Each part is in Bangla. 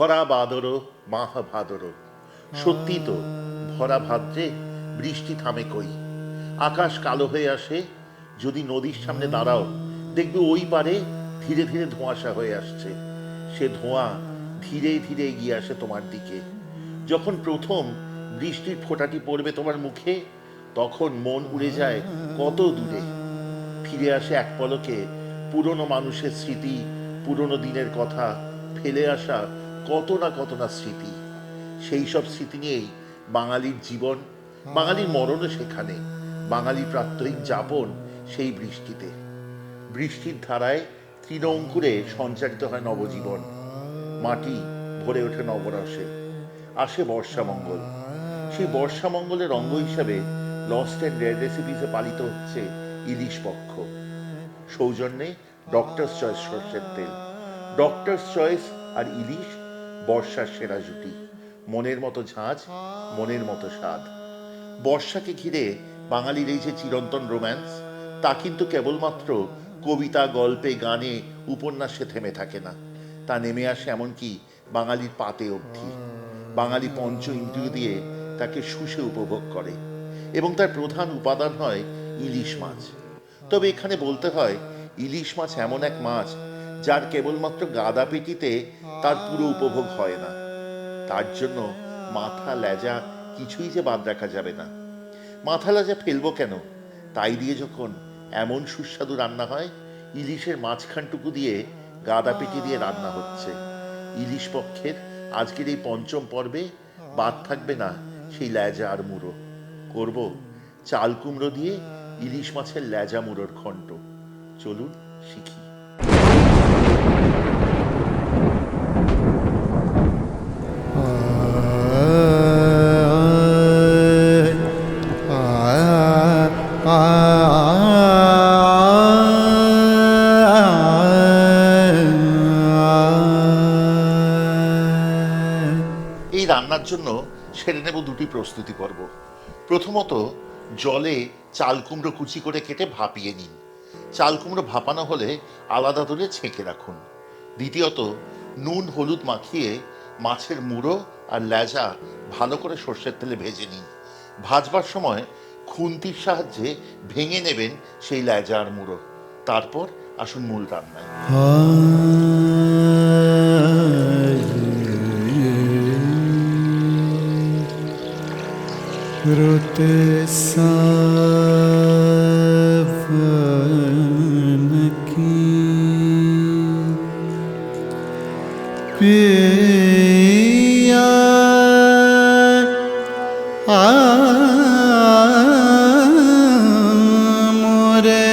ভরা বাদর মাহ ভাদর। সত্যি তো, ভরা ভাদ্রে বৃষ্টি থামে কই। আকাশ কালো হয়ে আসে। যদি নদীর সামনে দাঁড়াও, দেখবে ওই পারে ধীরে ধীরে ধোঁয়াশা হয়ে আসছে। সে ধোঁয়া ধীরে ধীরে এগিয়ে আসে তোমার দিকে। যখন প্রথম বৃষ্টির ফোঁটাটি পড়বে তোমার মুখে, তখন মন উড়ে যায় কত দূরে। ফিরে আসে এক পলকে পুরনো মানুষের স্মৃতি, পুরনো দিনের কথা, ফেলে আসা কত না স্মৃতি। সেই সব স্মৃতি নিয়েই বাঙালির জীবন, বাঙালির মরণও সেখানে, বাঙালির প্রাত্যহিক যাপন সেই বৃষ্টিতে। বৃষ্টির ধারায় তৃণ অঙ্কুরে সঞ্চারিত হয় নবজীবন। মাটি ভরে ওঠে নবরসে। আসে বর্ষামঙ্গল। সেই বর্ষামঙ্গলের অঙ্গ হিসাবে লস্ট অ্যান্ড রেয়ার রেসিপিসে পালিত হচ্ছে ইলিশ পক্ষ। সৌজন্যে ডক্টরস চয়েস সর্ষের তেল। ডক্টরস চয়েস আর ইলিশ বর্ষার সেরা জুটি। মনের মতো ঝাঁজ, মনের মতো স্বাদ। বর্ষাকে ঘিরে বাঙালির এই যে চিরন্তন রোম্যান্স, তা কিন্তু কেবলমাত্র কবিতা, গল্পে, গানে, উপন্যাসে থেমে থাকে না। তা নেমে আসে এমনকি বাঙালির পাতে অবধি। বাঙালি পঞ্চ ইন্দ্রিয় দিয়ে তাকে শুষে উপভোগ করে, এবং তার প্রধান উপাদান হয় ইলিশ মাছ। তবে এখানে বলতে হয়, ইলিশ মাছ এমন এক মাছ যার কেবলমাত্র গাদা পেটিতে তার পুরো উপভোগ হয় না। তার জন্য মাথা, লেজা কিছুই যে বাদ রাখা যাবে না। মাথা লেজা ফেলবো কেন? তাই দিয়ে যখন এমন সুস্বাদু রান্না হয়, ইলিশের মাঝখানটুকু দিয়ে গাদা পেটি দিয়ে রান্না হচ্ছে। ইলিশ পক্ষের আজকের এই পঞ্চম পর্বে বাদ থাকবে না সেই লেজা আর মুড়ো। করব চাল কুমড়ো দিয়ে ইলিশ মাছের লেজা মুড়োর ঘন্ট। চলুন শিখি। এই রান্নার জন্য সেরে নেব দুটি প্রস্তুতি পর্ব। প্রথমত, জলে চাল কুমড়ো কুচি করে কেটে ভাপিয়ে নিন। চাল কুমড়ো ভাপানো হলে আলাদা করে ছেঁকে রাখুন। দ্বিতীয়ত, নুন হলুদ মাখিয়ে মাছের মুড়ো আর লেজা ভালো করে সর্ষের তেলে ভেজে নিন। ভাজবার সময় খুন্তির সাহায্যে ভেঙে নেবেন সেই লেজা আর মুড়ো। তারপর আসুন মূল রান্নায়। रुत सावन की पिया मोरे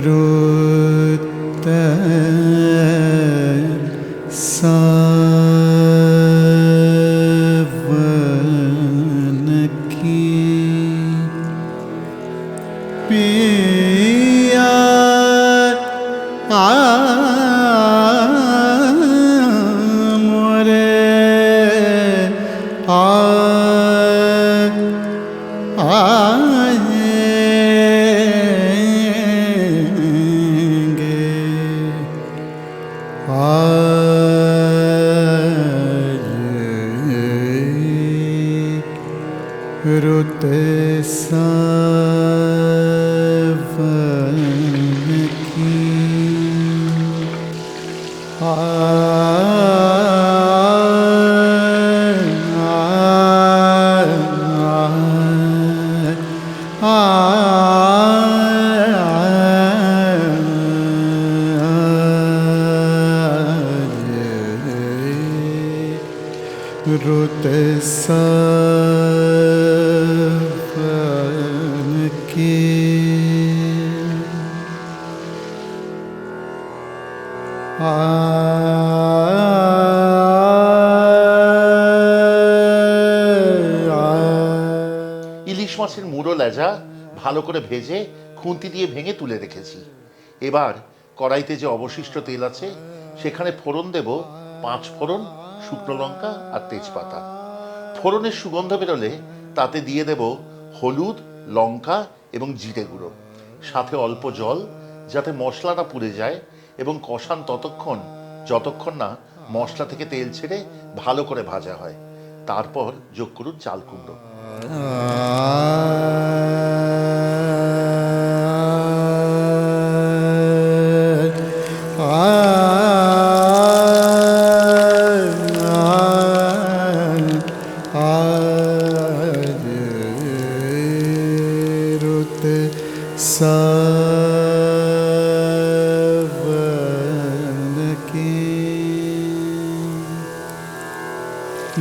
रुत सावन की पिया मोरे रुत सावन की रुत सावन की ইলিশ মাছের মুড়ো লেজা ভালো করে ভেজে খুন্তি দিয়ে ভেঙে তুলে রেখেছি। এবার কড়াইতে যে অবশিষ্ট তেল আছে সেখানে ফোড়ন দেব 5 ফোড়ন, শুকনো লঙ্কা আর তেজপাতা। ফোড়নের সুগন্ধ বেরোলে তাতে দিয়ে দেব হলুদ, লঙ্কা এবং জিরে গুঁড়ো, সাথে অল্প জল, যাতে মশলাটা পুড়ে যায়, এবং কষান ততক্ষণ যতক্ষণ না মশলা থেকে তেল ছেড়ে ভালো করে ভাজা হয়। তারপর যোগ করুন চাল কুমড়ো।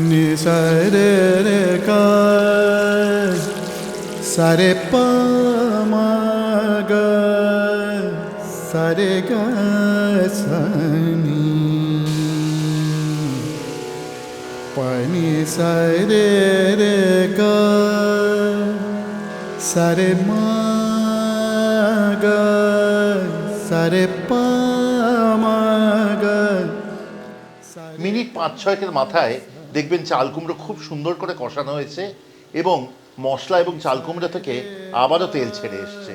Nisare re ga sare pa ma ga sare ga sa ni pa ni sare re ga sare ma ga sare pa ma ga minute 5-6 মাথায় দেখবেন চাল কুমড়ো খুব সুন্দর করে কষানো হয়েছে এবং মশলা এবং চাল কুমড়ো থেকে আবারও তেল ছেড়ে এসছে।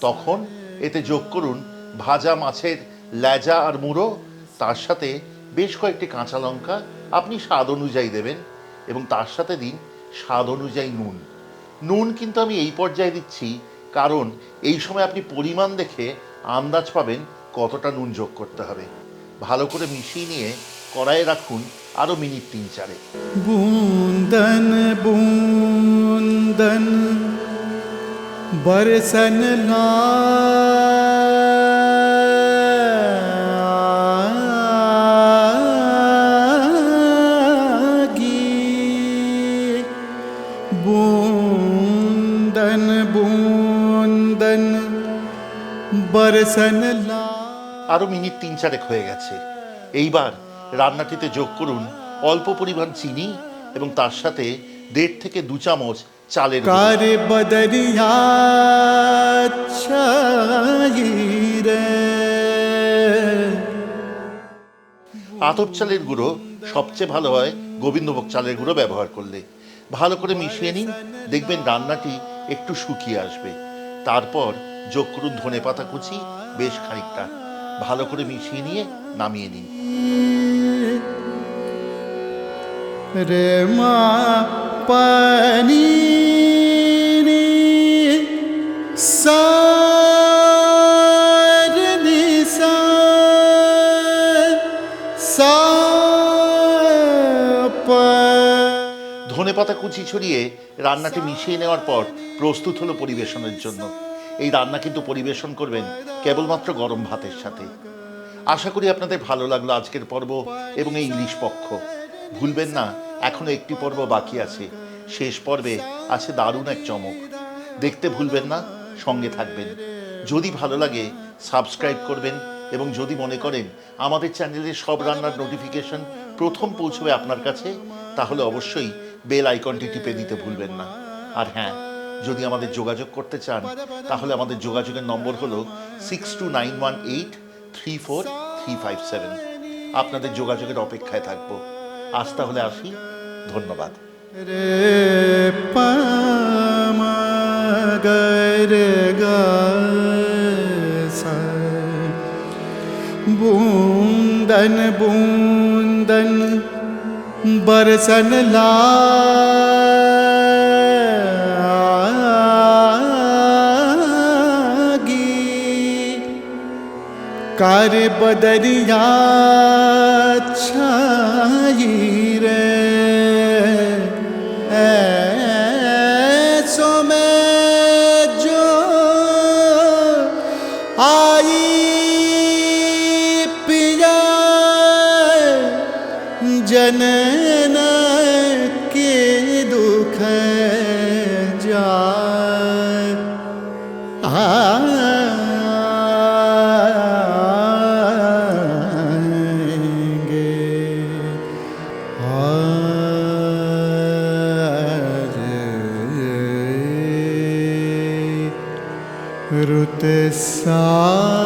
তখন এতে যোগ করুন ভাজা মাছের লেজা আর মুড়ো, তার সাথে বেশ কয়েকটি কাঁচা লঙ্কা আপনি স্বাদ অনুযায়ী দেবেন, এবং তার সাথে দিন স্বাদ অনুযায়ী নুন। নুন কিন্তু আমি এই পর্যায়ে দিচ্ছি কারণ এই সময় আপনি পরিমাণ দেখে আন্দাজ পাবেন কতটা নুন যোগ করতে হবে। ভালো করে মিশিয়ে নিয়ে কড়াইয়ে রাখুন আরও মিনিট 3-4। बूंदन बूंदन बरसन लागी बूंदन बूंदन बरसन ला আরও মিনিট 3-4 হয়ে গেছে। এইবার রান্নাটিতে যোগ করুন অল্প পরিমাণ চিনি এবং তার সাথে 1.5 থেকে 2 চামচ চালের গুঁড়ো। कार बदरिया छाई रे আতপ চালের গুঁড়ো সবচেয়ে ভালো হয় গোবিন্দভোগ চালের গুঁড়ো ব্যবহার করলে। ভালো করে মিশিয়ে নিন, দেখবেন রান্নাটি একটু শুকিয়ে আসবে। তারপর যোগ করুন ধনেপাতা কুচি বেশ খানিকটা। ভালো করে মিশিয়ে নিয়ে নামিয়ে নিন। रे मा पानी नी सार निसा सा पा ধনেপাতা কুচি ছড়িয়ে রান্নাটি মিশিয়ে নেওয়ার পর প্রস্তুত হলো পরিবেশনের জন্য। এই রান্না কিন্তু পরিবেশন করবেন কেবলমাত্র গরম ভাতের সাথে। আশা করি আপনাদের ভালো লাগলো আজকের পর্ব এবং এই ইলিশ পক্ষ। ভুলবেন না, এখনো একটি পর্ব বাকি আছে। শেষ পর্বে আছে দারুণ এক চমক। দেখতে ভুলবেন না, সঙ্গে থাকবেন। যদি ভালো লাগে সাবস্ক্রাইব করবেন, এবং যদি মনে করেন আমাদের চ্যানেলের সব রান্নার নোটিফিকেশন প্রথম পৌঁছবে আপনার কাছে, তাহলে অবশ্যই বেল আইকনটি টিপে দিতে ভুলবেন না। আর হ্যাঁ, যদি আমাদের যোগাযোগ করতে চান তাহলে আমাদের যোগাযোগের নম্বর হলো 6291834357। আপনাদের যোগাযোগের অপেক্ষায় থাকবো। আজ তাহলে আসি, ধন্যবাদ। रे पा मा गा रे गा सा बूंदन बूंदन बरसन लागी कार बदरिया छाई रे ऐसो में जो आई पिया जनन के दुख जाय आएंगे सा